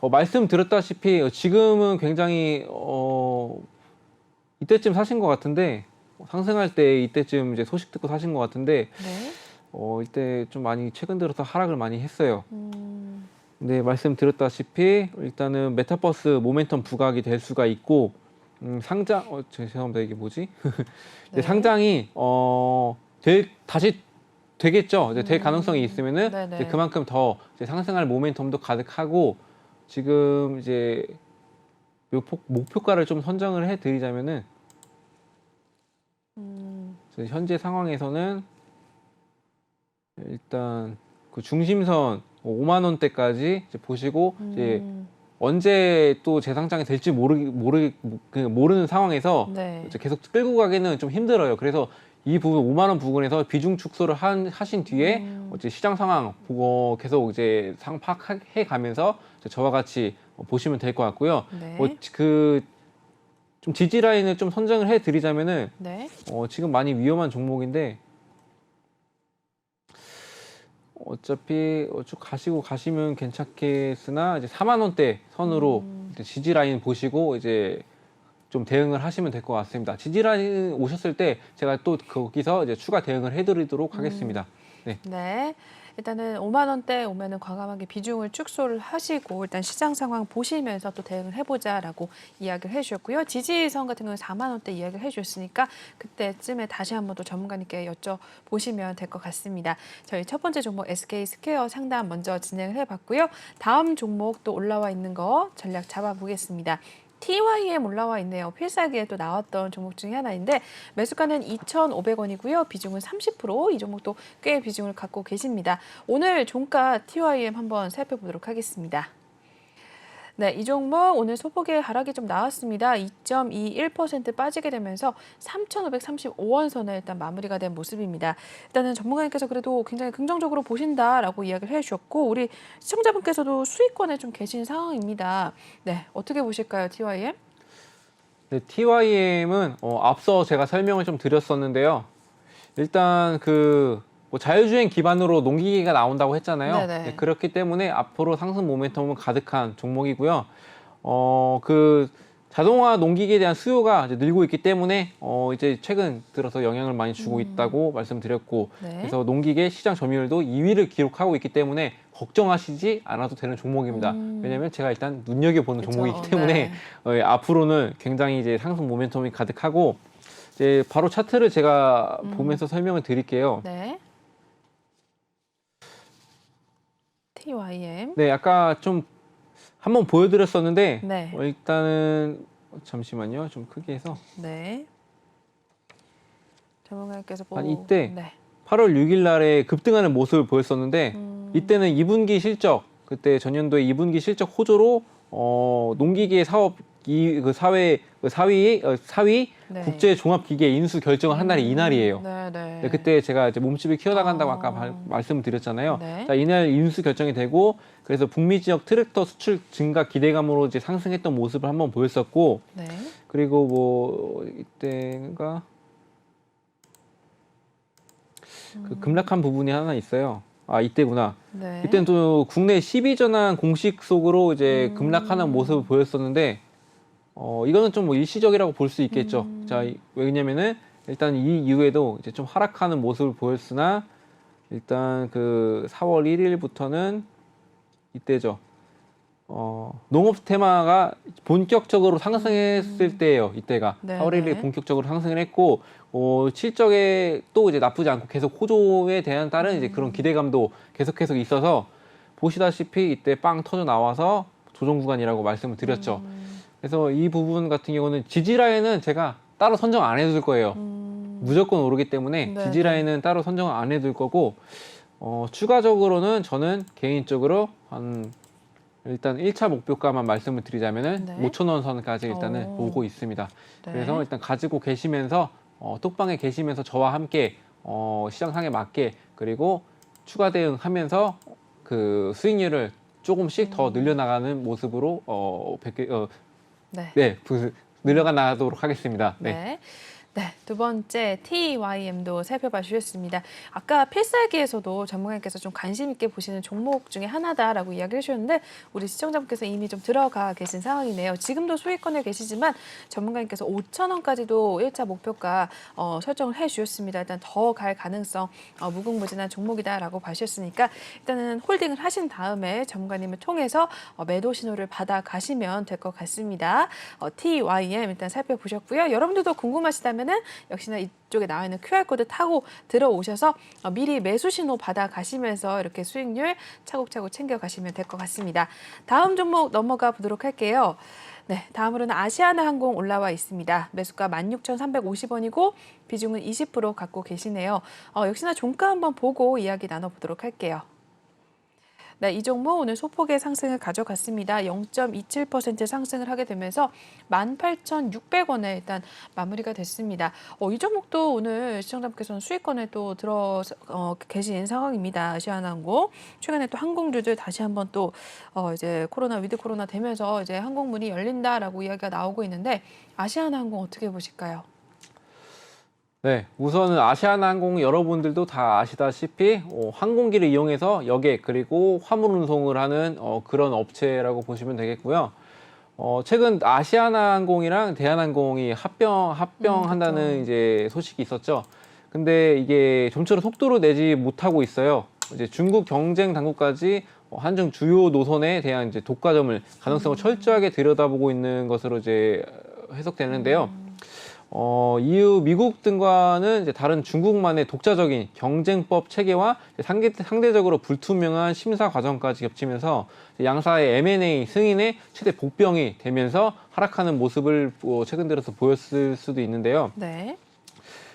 말씀드렸다시피 지금은 굉장히 이때쯤 사신 것 같은데 상승할 때 이때쯤 이제 소식 듣고 사신 것 같은데 네. 이때 좀 많이 최근 들어서 하락을 많이 했어요. 네, 말씀드렸다시피 일단은 메타버스 모멘텀 부각이 될 수가 있고 상장 죄송합니다. 이게 뭐지? 네. 상장이 다시 되겠죠. 이제 될 가능성이 있으면은 네네. 이제 그만큼 더 이제 상승할 모멘텀도 가득하고 지금 이제 목표가를 좀 선정을 해드리자면은 현재 상황에서는 일단 그 중심선 5만 원대까지 이제 보시고 이제 언제 또 재상장이 될지 모르는 상황에서 네. 이제 계속 끌고 가기는 좀 힘들어요. 그래서 이 부분 5만 원 부분에서 비중 축소를 하신 뒤에 이제 시장 상황 보고 계속 이제 파악해 가면서 저와 같이 보시면 될 것 같고요. 네. 좀 지지 라인을 좀 선정을 해 드리자면은 네. 지금 많이 위험한 종목인데 어차피 쭉 가시면 괜찮겠으나 이제 4만 원대 선으로 이제 지지 라인 보시고 이제 좀 대응을 하시면 될 것 같습니다. 지지 라인 오셨을 때 제가 또 거기서 이제 추가 대응을 해드리도록 하겠습니다. 네. 네. 일단은 5만 원대 오면은 과감하게 비중을 축소를 하시고 일단 시장 상황 보시면서 또 대응을 해보자라고 이야기를 해주셨고요. 지지선 같은 경우는 4만 원대 이야기를 해주셨으니까 그때쯤에 다시 한번 또 전문가님께 여쭤보시면 될 것 같습니다. 저희 첫 번째 종목 SK 스퀘어 상담 먼저 진행을 해봤고요. 다음 종목 또 올라와 있는 거 전략 잡아보겠습니다. TYM 올라와 있네요. 필살기에 또 나왔던 종목 중에 하나인데 매수가는 2,500원이고요. 비중은 30%. 이 종목도 꽤 비중을 갖고 계십니다. 오늘 종가 TYM 한번 살펴보도록 하겠습니다. 네, 이 종목 오늘 소폭의 하락이 좀 나왔습니다. 2.21% 빠지게 되면서 3,535원 선에 일단 마무리가 된 모습입니다. 일단은 전문가님께서 그래도 굉장히 긍정적으로 보신다라고 이야기를 해주셨고 우리 시청자분께서도 수익권에 좀 계신 상황입니다. 네, 어떻게 보실까요, TYM? 네, TYM은 앞서 제가 설명을 좀 드렸었는데요. 일단 뭐 자율주행 기반으로 농기계가 나온다고 했잖아요. 네네. 네, 그렇기 때문에 앞으로 상승 모멘텀은 가득한 종목이고요. 자동화 농기계에 대한 수요가 이제 늘고 있기 때문에 이제 최근 들어서 영향을 많이 주고 있다고 말씀드렸고, 네. 그래서 농기계 시장 점유율도 2위를 기록하고 있기 때문에 걱정하시지 않아도 되는 종목입니다. 왜냐하면 제가 일단 눈여겨보는 그쵸, 종목이기 때문에 네. 앞으로는 굉장히 이제 상승 모멘텀이 가득하고, 이제 바로 차트를 제가 보면서 설명을 드릴게요. 네. TYM. 네, 아까 좀 한번 보여드렸었는데 네. 일단은 잠시만요, 좀 크게 해서 네. 전문가님께서 이때 네. 8월 6일 날에 급등하는 모습을 보였었는데 이때는 2분기 실적, 그때 전년도에 2분기 실적 호조로 농기계 사업 사위 네. 국제 종합기계 인수 결정을 한 날이 이날이에요. 네, 네. 네, 그때 제가 이제 몸집을 키워나간다고 아까 말씀을 드렸잖아요. 네. 자, 이날 인수 결정이 되고 그래서 북미 지역 트랙터 수출 증가 기대감으로 이제 상승했던 모습을 한번 보였었고, 네. 그리고 뭐 이때가 급락한 부분이 하나 있어요. 아, 이때구나. 네. 이때는 또 국내 12전환 공식 속으로 이제 급락하는 모습을 보였었는데 이거는 좀 뭐 일시적이라고 볼 수 있겠죠. 자, 왜냐면은 일단 이 이후에도 이제 좀 하락하는 모습을 보였으나 일단 4월 1일부터는 이때죠. 농업 테마가 본격적으로 상승했을 때예요. 이때가 네, 4월 1일에 네. 본격적으로 상승을 했고 실적에 또 이제 나쁘지 않고 계속 호조에 대한 다른 이제 그런 기대감도 계속해서 있어서 보시다시피 이때 빵 터져 나와서 조정 구간이라고 말씀을 드렸죠. 그래서 이 부분 같은 경우는 지지 라인은 제가 따로 선정 안 해둘 거예요. 무조건 오르기 때문에 네, 지지 라인은 따로 선정 안 해둘 거고 추가적으로는 저는 개인적으로 일단 1차 목표가만 말씀을 드리자면은 네. 5,000원 선까지 일단은 오. 오고 있습니다. 네. 그래서 일단 가지고 계시면서 톡방에 계시면서 저와 함께 시장상에 맞게 그리고 추가 대응하면서 그 수익률을 조금씩 더 늘려나가는 모습으로 네. 늘려가 나가도록 하겠습니다. 네. 네. 네, 두 번째 TYM도 살펴봐 주셨습니다. 아까 필살기에서도 전문가님께서 좀 관심 있게 보시는 종목 중에 하나다라고 이야기해 주셨는데 우리 시청자분께서 이미 좀 들어가 계신 상황이네요. 지금도 수익권에 계시지만 전문가님께서 5,000원까지도 1차 목표가 설정을 해 주셨습니다. 일단 더 갈 가능성 무궁무진한 종목이다라고 봐주셨으니까 일단은 홀딩을 하신 다음에 전문가님을 통해서 매도 신호를 받아 가시면 될 것 같습니다. TYM 일단 살펴보셨고요. 여러분들도 궁금하시다면 역시나 이쪽에 나와 있는 QR코드 타고 들어오셔서 미리 매수 신호 받아 가시면서 이렇게 수익률 차곡차곡 챙겨 가시면 될 것 같습니다. 다음 종목 넘어가 보도록 할게요. 네, 다음으로는 아시아나항공 올라와 있습니다. 매수가 16,350원이고 비중은 20% 갖고 계시네요. 역시나 종가 한번 보고 이야기 나눠보도록 할게요. 네, 이 종목 오늘 소폭의 상승을 가져갔습니다. 0.27% 상승을 하게 되면서 18,600원에 일단 마무리가 됐습니다. 이 종목도 오늘 시청자분께서는 수익권에 또 계신 상황입니다. 아시아나항공. 최근에 또 항공주들 다시 한번 또 이제 위드 코로나 되면서 이제 항공문이 열린다라고 이야기가 나오고 있는데 아시아나항공 어떻게 보실까요? 네, 우선은 아시아나항공 여러분들도 다 아시다시피 항공기를 이용해서 여객 그리고 화물 운송을 하는 그런 업체라고 보시면 되겠고요. 최근 아시아나항공이랑 대한항공이 합병한다는 그렇죠. 이제 소식이 있었죠. 근데 이게 좀처럼 속도를 내지 못하고 있어요. 이제 중국 경쟁 당국까지 한중 주요 노선에 대한 이제 독과점을 가능성을 철저하게 들여다보고 있는 것으로 이제 해석되는데요. 이후 미국 등과는 이제 다른 중국만의 독자적인 경쟁법 체계와 상대적으로 불투명한 심사 과정까지 겹치면서 양사의 M&A 승인의 최대 복병이 되면서 하락하는 모습을 최근 들어서 보였을 수도 있는데요. 네.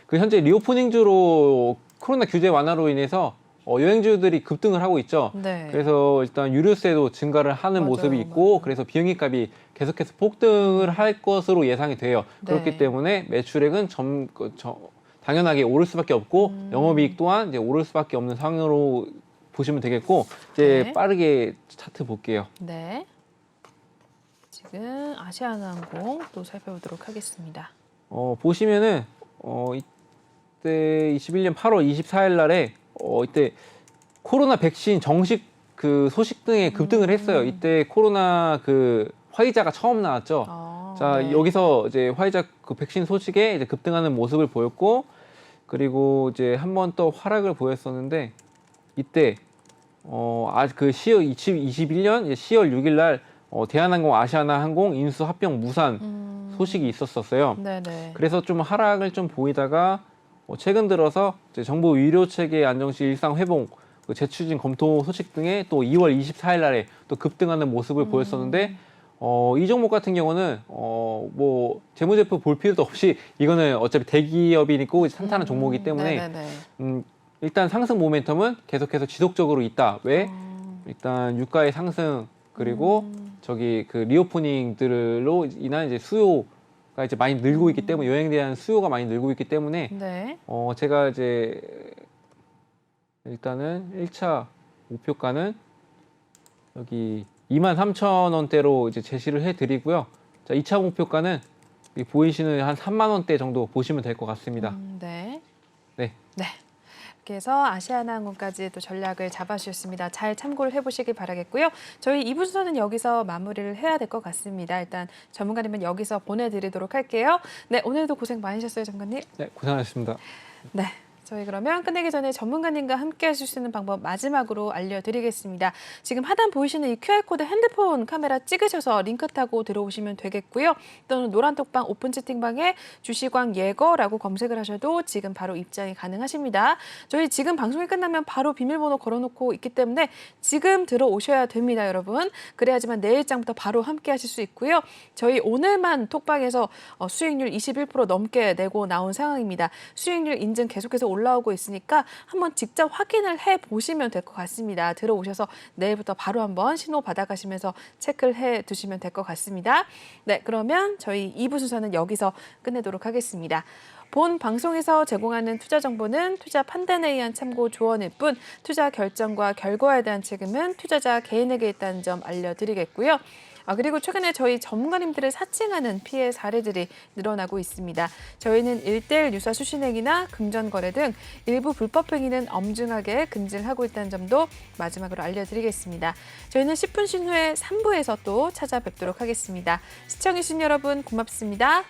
그 현재 리오프닝주로 코로나 규제 완화로 인해서 여행주들이 급등을 하고 있죠. 네. 그래서 일단 유류세도 증가를 하는 맞아요, 모습이 있고 맞아요. 그래서 비행기 값이 계속해서 폭등을 할 것으로 예상이 돼요. 네. 그렇기 때문에 매출액은 당연하게 오를 수밖에 없고 영업이익 또한 이제 오를 수밖에 없는 상황으로 보시면 되겠고 이제 네. 빠르게 차트 볼게요. 네. 지금 아시아나항공 또 살펴보도록 하겠습니다. 보시면은 이때 21년 8월 24일 날에 이때 코로나 백신 정식 그 소식 등에 급등을 했어요. 이때 코로나 그 화이자가 처음 나왔죠. 자, 네. 여기서 이제 화이자 그 백신 소식에 이제 급등하는 모습을 보였고, 그리고 이제 한 번 또 하락을 보였었는데, 이때, 그 21년 10월 6일 날, 대한항공, 아시아나항공 인수 합병 무산 소식이 있었었어요. 네네. 그래서 좀 하락을 좀 보이다가, 최근 들어서 이제 정부 의료 체계 안정 시 일상 회복, 그 재추진 검토 소식 등에 또 2월 24일 날에 또 급등하는 모습을 보였었는데, 이 종목 같은 경우는 뭐 재무제표 볼 필요도 없이 이거는 어차피 대기업이니까 탄탄한 종목이기 때문에 네네네. 일단 상승 모멘텀은 계속해서 지속적으로 있다. 왜? 일단 유가의 상승 그리고 저기 그 리오프닝들로 인한 이제 수요가 이제 많이 늘고 있기 때문에 여행에 대한 수요가 많이 늘고 있기 때문에 네. 제가 이제 일단은 1차 목표가는 여기 23,000원대로 이제 제시를 해드리고요. 자, 2차 목표가는 여기 보이시는 한 3만 원대 정도 보시면 될 것 같습니다. 네. 네. 네. 이렇게 해서 아시아나항공까지 또 전략을 잡아주셨습니다. 잘 참고를 해보시길 바라겠고요. 저희 2부 순서는 여기서 마무리를 해야 될 것 같습니다. 일단 전문가님은 여기서 보내드리도록 할게요. 네, 오늘도 고생 많으셨어요, 장관님. 네, 고생하셨습니다. 네. 저희 그러면 끝내기 전에 전문가님과 함께 하실 수 있는 방법 마지막으로 알려드리겠습니다. 지금 하단 보이시는 이 QR코드 핸드폰 카메라 찍으셔서 링크 타고 들어오시면 되겠고요. 또는 노란톡방 오픈 채팅방에 주시광 예거라고 검색을 하셔도 지금 바로 입장이 가능하십니다. 저희 지금 방송이 끝나면 바로 비밀번호 걸어놓고 있기 때문에 지금 들어오셔야 됩니다, 여러분. 그래야지만 내일장부터 바로 함께 하실 수 있고요. 저희 오늘만 톡방에서 수익률 21% 넘게 내고 나온 상황입니다. 수익률 인증 계속해서 올라오고 있으니까 한번 직접 확인을 해보시면 될 것 같습니다. 들어오셔서 내일부터 바로 한번 신호 받아가시면서 체크를 해두시면 될 것 같습니다. 네, 그러면 저희 2부 순서는 여기서 끝내도록 하겠습니다. 본 방송에서 제공하는 투자 정보는 투자 판단에 의한 참고 조언일 뿐 투자 결정과 결과에 대한 책임은 투자자 개인에게 있다는 점 알려드리겠고요. 그리고 최근에 저희 전문가님들을 사칭하는 피해 사례들이 늘어나고 있습니다. 저희는 1:1 유사 수신행위나 금전거래 등 일부 불법 행위는 엄중하게 금지하고 있다는 점도 마지막으로 알려드리겠습니다. 저희는 10분 쉰 후에 3부에서 또 찾아뵙도록 하겠습니다. 시청해주신 여러분 고맙습니다.